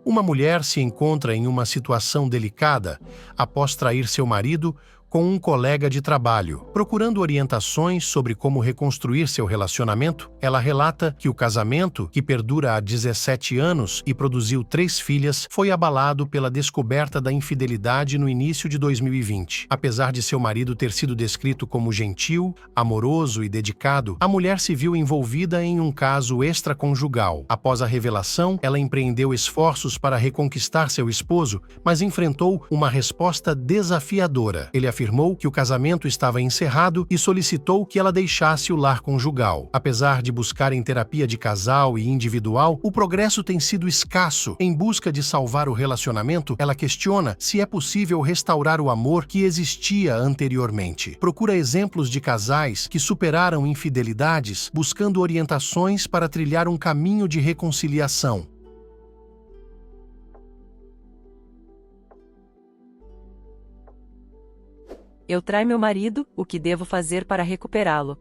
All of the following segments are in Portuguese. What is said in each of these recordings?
Uma mulher se encontra em uma situação delicada após trair seu marido com um colega de trabalho. Procurando orientações sobre como reconstruir seu relacionamento, ela relata que o casamento, que perdura há 17 anos e produziu 3 filhas, foi abalado pela descoberta da infidelidade no início de 2020. Apesar de seu marido ter sido descrito como gentil, amoroso e dedicado, a mulher se viu envolvida em um caso extraconjugal. Após a revelação, ela empreendeu esforços para reconquistar seu esposo, mas enfrentou uma resposta desafiadora. Ele afirmou que o casamento estava encerrado e solicitou que ela deixasse o lar conjugal. Apesar de buscar em terapia de casal e individual, o progresso tem sido escasso. Em busca de salvar o relacionamento, ela questiona se é possível restaurar o amor que existia anteriormente. Procura exemplos de casais que superaram infidelidades, buscando orientações para trilhar um caminho de reconciliação. Eu traí meu marido, o que devo fazer para recuperá-lo?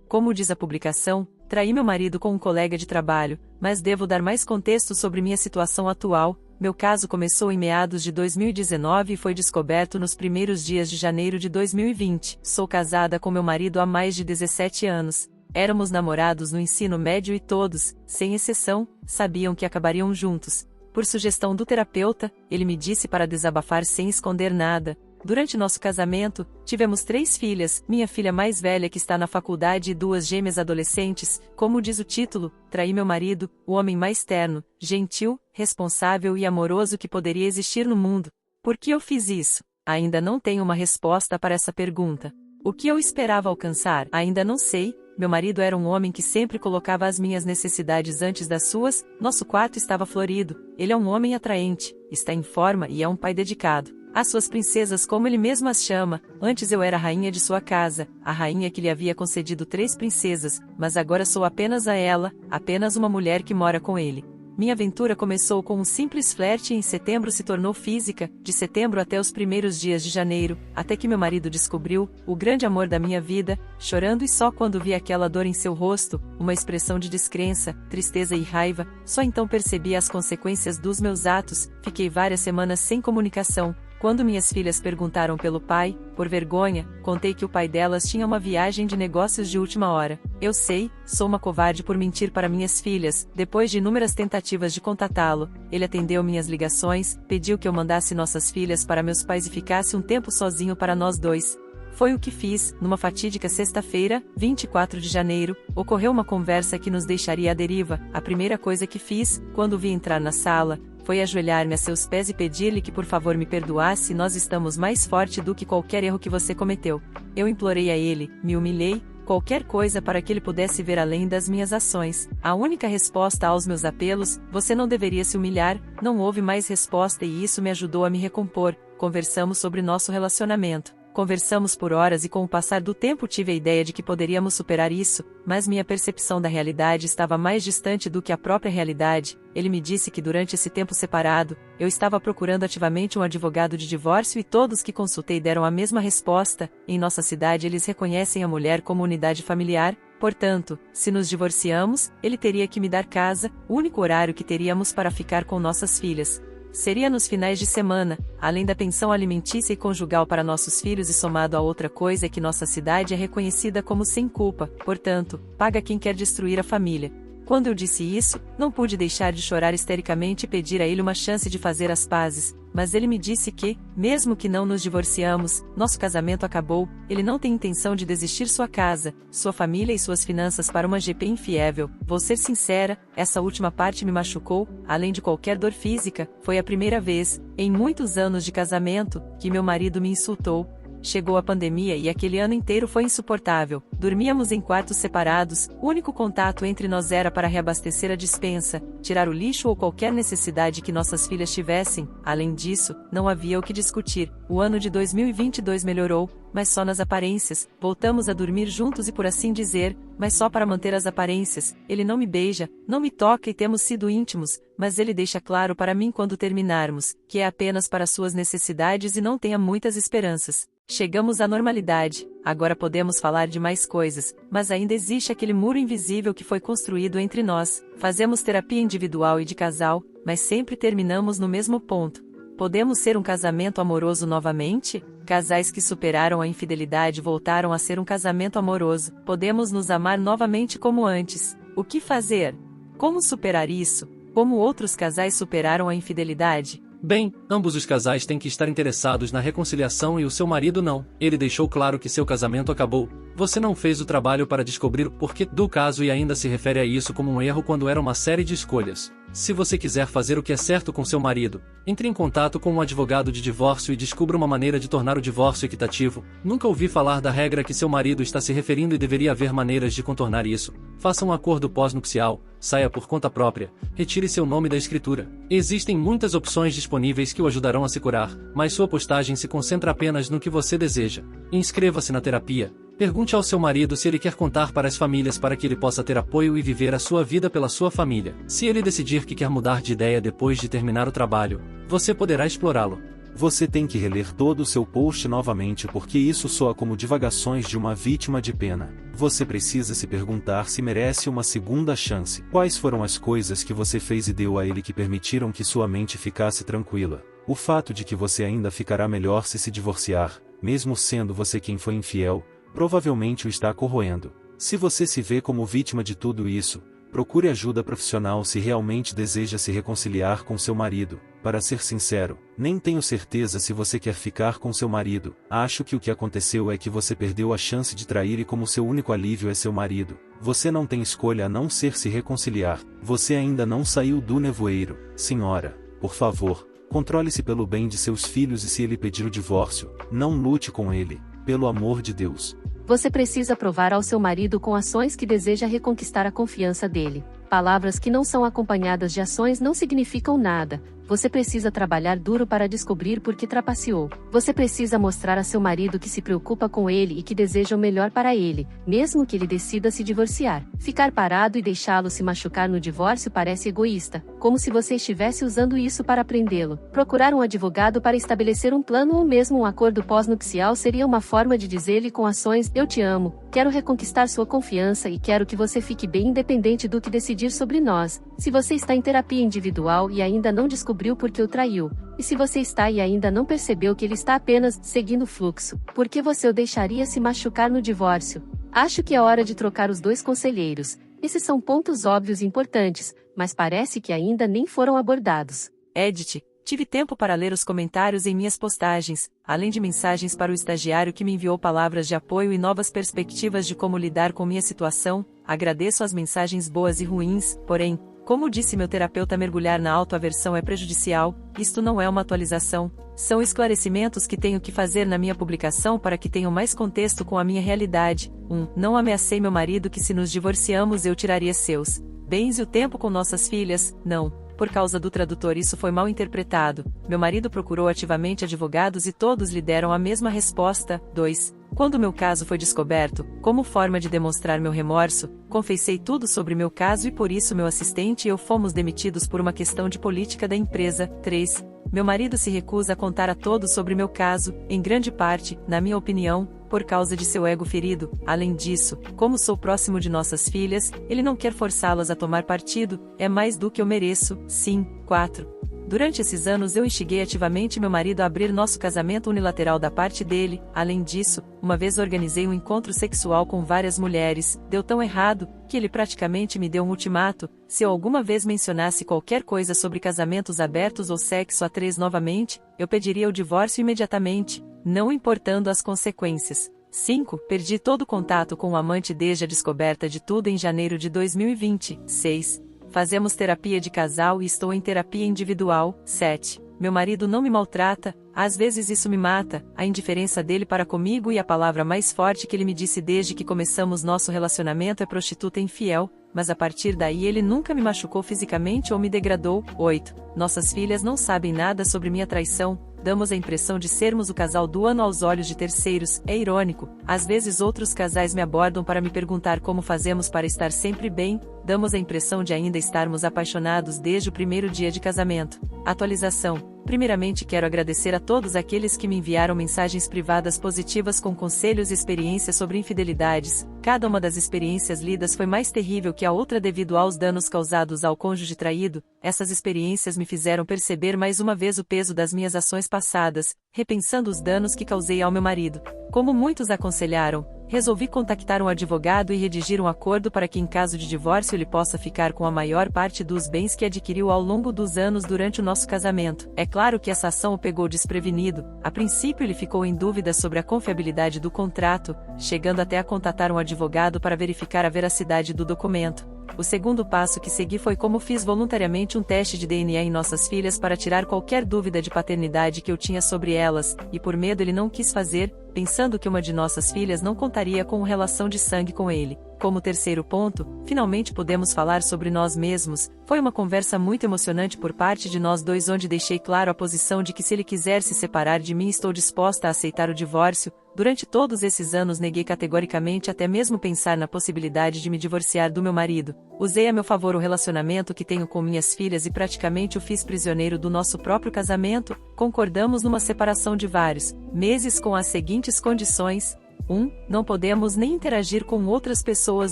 Como diz a publicação, traí meu marido com um colega de trabalho, mas devo dar mais contexto sobre minha situação atual. Meu caso começou em meados de 2019 e foi descoberto nos primeiros dias de janeiro de 2020. Sou casada com meu marido há mais de 17 anos. Éramos namorados no ensino médio e todos, sem exceção, sabiam que acabariam juntos. Por sugestão do terapeuta, ele me disse para desabafar sem esconder nada. Durante nosso casamento, tivemos 3 filhas, minha filha mais velha que está na faculdade e 2 gêmeas adolescentes. Como diz o título, traí meu marido, o homem mais terno, gentil, responsável e amoroso que poderia existir no mundo. Por que eu fiz isso? Ainda não tenho uma resposta para essa pergunta. O que eu esperava alcançar? Ainda não sei. Meu marido era um homem que sempre colocava as minhas necessidades antes das suas. Nosso quarto estava florido. Ele é um homem atraente, está em forma e é um pai dedicado. As suas princesas, como ele mesmo as chama. Antes eu era a rainha de sua casa, a rainha que lhe havia concedido 3 princesas, mas agora sou apenas a ela, apenas uma mulher que mora com ele. Minha aventura começou com um simples flerte e em setembro se tornou física, de setembro até os primeiros dias de janeiro, até que meu marido descobriu, o grande amor da minha vida, chorando e só quando vi aquela dor em seu rosto, uma expressão de descrença, tristeza e raiva, só então percebi as consequências dos meus atos. Fiquei várias semanas sem comunicação. Quando minhas filhas perguntaram pelo pai, por vergonha, contei que o pai delas tinha uma viagem de negócios de última hora. Eu sei, sou uma covarde por mentir para minhas filhas. Depois de inúmeras tentativas de contatá-lo, ele atendeu minhas ligações, pediu que eu mandasse nossas filhas para meus pais e ficasse um tempo sozinho para nós dois. Foi o que fiz. Numa fatídica sexta-feira, 24 de janeiro, ocorreu uma conversa que nos deixaria à deriva. A primeira coisa que fiz, quando o vi entrar na sala, foi ajoelhar-me a seus pés e pedir-lhe que por favor me perdoasse. Nós estamos mais forte do que qualquer erro que você cometeu. Eu implorei a ele, me humilhei, qualquer coisa para que ele pudesse ver além das minhas ações. A única resposta aos meus apelos, você não deveria se humilhar, não houve mais resposta e isso me ajudou a me recompor. Conversamos sobre nosso relacionamento. Conversamos por horas e com o passar do tempo tive a ideia de que poderíamos superar isso, mas minha percepção da realidade estava mais distante do que a própria realidade. Ele me disse que durante esse tempo separado, eu estava procurando ativamente um advogado de divórcio e todos que consultei deram a mesma resposta. Em nossa cidade eles reconhecem a mulher como unidade familiar, portanto, se nos divorciamos, ele teria que me dar casa, o único horário que teríamos para ficar com nossas filhas seria nos finais de semana, além da pensão alimentícia e conjugal para nossos filhos e somado a outra coisa é que nossa cidade é reconhecida como sem culpa, portanto, paga quem quer destruir a família. Quando eu disse isso, não pude deixar de chorar histericamente e pedir a ele uma chance de fazer as pazes, mas ele me disse que, mesmo que não nos divorciamos, nosso casamento acabou, ele não tem intenção de desistir sua casa, sua família e suas finanças para uma GP infiével. Vou ser sincera, essa última parte me machucou, além de qualquer dor física, foi a primeira vez, em muitos anos de casamento, que meu marido me insultou. Chegou a pandemia e aquele ano inteiro foi insuportável. Dormíamos em quartos separados, o único contato entre nós era para reabastecer a despensa, tirar o lixo ou qualquer necessidade que nossas filhas tivessem. Além disso, não havia o que discutir. O ano de 2022 melhorou, mas só nas aparências. Voltamos a dormir juntos e por assim dizer, mas só para manter as aparências. Ele não me beija, não me toca e temos sido íntimos, mas ele deixa claro para mim quando terminarmos, que é apenas para suas necessidades e não tenha muitas esperanças. Chegamos à normalidade, agora podemos falar de mais coisas, mas ainda existe aquele muro invisível que foi construído entre nós. Fazemos terapia individual e de casal, mas sempre terminamos no mesmo ponto. Podemos ser um casamento amoroso novamente? Casais que superaram a infidelidade voltaram a ser um casamento amoroso. Podemos nos amar novamente como antes. O que fazer? Como superar isso? Como outros casais superaram a infidelidade? Bem, ambos os casais têm que estar interessados na reconciliação e o seu marido não. Ele deixou claro que seu casamento acabou. Você não fez o trabalho para descobrir o porquê do caso e ainda se refere a isso como um erro quando era uma série de escolhas. Se você quiser fazer o que é certo com seu marido, entre em contato com um advogado de divórcio e descubra uma maneira de tornar o divórcio equitativo. Nunca ouvi falar da regra que seu marido está se referindo e deveria haver maneiras de contornar isso. Faça um acordo pós-nupcial, saia por conta própria, retire seu nome da escritura. Existem muitas opções disponíveis que o ajudarão a se curar, mas sua postagem se concentra apenas no que você deseja. Inscreva-se na terapia. Pergunte ao seu marido se ele quer contar para as famílias para que ele possa ter apoio e viver a sua vida pela sua família. Se ele decidir que quer mudar de ideia depois de terminar o trabalho, você poderá explorá-lo. Você tem que reler todo o seu post novamente porque isso soa como divagações de uma vítima de pena. Você precisa se perguntar se merece uma segunda chance. Quais foram as coisas que você fez e deu a ele que permitiram que sua mente ficasse tranquila? O fato de que você ainda ficará melhor se divorciar, mesmo sendo você quem foi infiel, provavelmente o está corroendo. Se você se vê como vítima de tudo isso, procure ajuda profissional se realmente deseja se reconciliar com seu marido. Para ser sincero, nem tenho certeza se você quer ficar com seu marido. Acho que o que aconteceu é que você perdeu a chance de trair e como seu único alívio é seu marido, você não tem escolha a não ser se reconciliar. Você ainda não saiu do nevoeiro. Senhora, por favor, controle-se pelo bem de seus filhos e se ele pedir o divórcio, não lute com ele, pelo amor de Deus. Você precisa provar ao seu marido com ações que deseja reconquistar a confiança dele. Palavras que não são acompanhadas de ações não significam nada. Você precisa trabalhar duro para descobrir por que trapaceou. Você precisa mostrar a seu marido que se preocupa com ele e que deseja o melhor para ele, mesmo que ele decida se divorciar. Ficar parado e deixá-lo se machucar no divórcio parece egoísta, como se você estivesse usando isso para prendê-lo. Procurar um advogado para estabelecer um plano ou mesmo um acordo pós-nupcial seria uma forma de dizer-lhe com ações: eu te amo, quero reconquistar sua confiança e quero que você fique bem independente do que decidir sobre nós. Se você está em terapia individual e ainda não descobriu por que o traiu, e se você está e ainda não percebeu que ele está apenas seguindo o fluxo, por que você o deixaria se machucar no divórcio? Acho que é hora de trocar os dois conselheiros. Esses são pontos óbvios e importantes, mas parece que ainda nem foram abordados. Edit. Tive tempo para ler os comentários em minhas postagens, além de mensagens para o estagiário que me enviou palavras de apoio e novas perspectivas de como lidar com minha situação. Agradeço as mensagens boas e ruins, porém, como disse meu terapeuta, mergulhar na autoaversão é prejudicial. Isto não é uma atualização, são esclarecimentos que tenho que fazer na minha publicação para que tenham mais contexto com a minha realidade. 1. Não ameacei meu marido que se nos divorciamos eu tiraria seus bens e o tempo com nossas filhas. Não. Por causa do tradutor isso foi mal interpretado. Meu marido procurou ativamente advogados e todos lhe deram a mesma resposta. 2. Quando meu caso foi descoberto, como forma de demonstrar meu remorso, confessei tudo sobre meu caso e por isso meu assistente e eu fomos demitidos por uma questão de política da empresa. 3. Meu marido se recusa a contar a todos sobre meu caso, em grande parte, na minha opinião, por causa de seu ego ferido. Além disso, como sou próximo de nossas filhas, ele não quer forçá-las a tomar partido, é mais do que eu mereço. Sim. 4. Durante esses anos eu instiguei ativamente meu marido a abrir nosso casamento unilateral da parte dele. Além disso, uma vez organizei um encontro sexual com várias mulheres, deu tão errado, que ele praticamente me deu um ultimato: se eu alguma vez mencionasse qualquer coisa sobre casamentos abertos ou sexo a três novamente, eu pediria o divórcio imediatamente, não importando as consequências. 5. Perdi todo o contato com o amante desde a descoberta de tudo em janeiro de 2020. 6. Fazemos terapia de casal e estou em terapia individual. 7. Meu marido não me maltrata, às vezes isso me mata, a indiferença dele para comigo e a palavra mais forte que ele me disse desde que começamos nosso relacionamento é prostituta infiel, mas a partir daí ele nunca me machucou fisicamente ou me degradou. 8. Nossas filhas não sabem nada sobre minha traição, damos a impressão de sermos o casal do ano aos olhos de terceiros, é irônico. Às vezes outros casais me abordam para me perguntar como fazemos para estar sempre bem, damos a impressão de ainda estarmos apaixonados desde o primeiro dia de casamento. Atualização. Primeiramente quero agradecer a todos aqueles que me enviaram mensagens privadas positivas com conselhos e experiências sobre infidelidades. Cada uma das experiências lidas foi mais terrível que a outra devido aos danos causados ao cônjuge traído. Essas experiências me fizeram perceber mais uma vez o peso das minhas ações passadas, repensando os danos que causei ao meu marido. Como muitos aconselharam, resolvi contactar um advogado e redigir um acordo para que em caso de divórcio ele possa ficar com a maior parte dos bens que adquiriu ao longo dos anos durante o nosso casamento. É claro que essa ação o pegou desprevenido. A princípio ele ficou em dúvida sobre a confiabilidade do contrato, chegando até a contatar um advogado para verificar a veracidade do documento. O segundo passo que segui foi como fiz voluntariamente um teste de DNA em nossas filhas para tirar qualquer dúvida de paternidade que eu tinha sobre elas, e por medo ele não quis fazer, pensando que uma de nossas filhas não contaria com relação de sangue com ele. Como terceiro ponto, finalmente podemos falar sobre nós mesmos. Foi uma conversa muito emocionante por parte de nós dois, onde deixei claro a posição de que se ele quiser se separar de mim estou disposta a aceitar o divórcio. Durante todos esses anos neguei categoricamente até mesmo pensar na possibilidade de me divorciar do meu marido. Usei a meu favor o relacionamento que tenho com minhas filhas e praticamente o fiz prisioneiro do nosso próprio casamento. Concordamos numa separação de vários meses com as seguintes condições. 1. Não podemos nem interagir com outras pessoas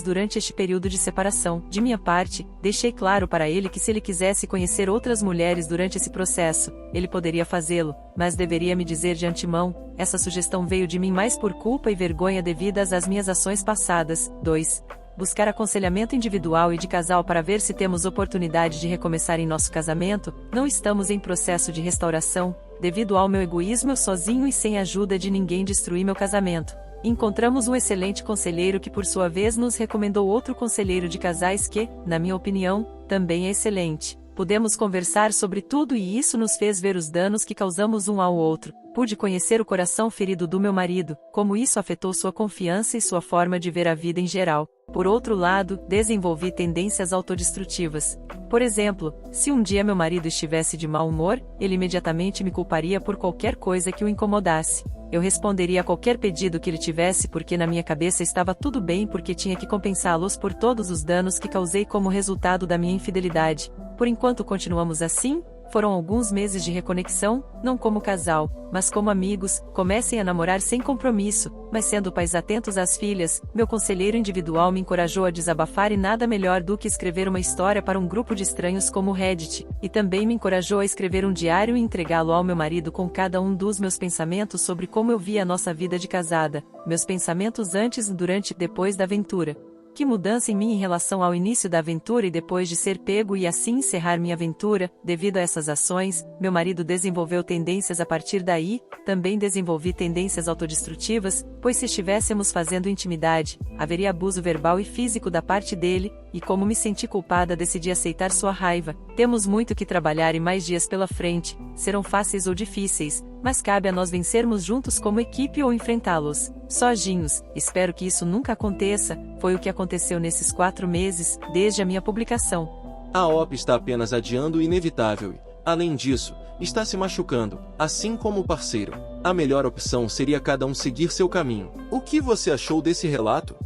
durante este período de separação. De minha parte, deixei claro para ele que se ele quisesse conhecer outras mulheres durante esse processo, ele poderia fazê-lo, mas deveria me dizer de antemão. Essa sugestão veio de mim mais por culpa e vergonha devidas às minhas ações passadas. 2. Buscar aconselhamento individual e de casal para ver se temos oportunidade de recomeçar em nosso casamento. Não estamos em processo de restauração. Devido ao meu egoísmo, eu sozinho e sem ajuda de ninguém destruí meu casamento. Encontramos um excelente conselheiro que por sua vez nos recomendou outro conselheiro de casais que, na minha opinião, também é excelente. Pudemos conversar sobre tudo e isso nos fez ver os danos que causamos um ao outro. Pude conhecer o coração ferido do meu marido, como isso afetou sua confiança e sua forma de ver a vida em geral. Por outro lado, desenvolvi tendências autodestrutivas. Por exemplo, se um dia meu marido estivesse de mau humor, ele imediatamente me culparia por qualquer coisa que o incomodasse. Eu responderia a qualquer pedido que ele tivesse porque na minha cabeça estava tudo bem porque tinha que compensá-los por todos os danos que causei como resultado da minha infidelidade. Por enquanto continuamos assim. Foram alguns meses de reconexão, não como casal, mas como amigos. Comecem a namorar sem compromisso, mas sendo pais atentos às filhas. Meu conselheiro individual me encorajou a desabafar e nada melhor do que escrever uma história para um grupo de estranhos como o Reddit, e também me encorajou a escrever um diário e entregá-lo ao meu marido com cada um dos meus pensamentos sobre como eu via a nossa vida de casada, meus pensamentos antes, durante e depois da aventura. Que mudança em mim em relação ao início da aventura e depois de ser pego e assim encerrar minha aventura. Devido a essas ações, meu marido desenvolveu tendências a partir daí. Também desenvolvi tendências autodestrutivas, pois se estivéssemos fazendo intimidade, haveria abuso verbal e físico da parte dele, e como me senti culpada decidi aceitar sua raiva. Temos muito que trabalhar e mais dias pela frente, serão fáceis ou difíceis, mas cabe a nós vencermos juntos como equipe ou enfrentá-los sozinhos. Espero que isso nunca aconteça. Foi o que aconteceu nesses 4 meses, desde a minha publicação. A OP está apenas adiando o inevitável e, além disso, está se machucando, assim como o parceiro. A melhor opção seria cada um seguir seu caminho. O que você achou desse relato?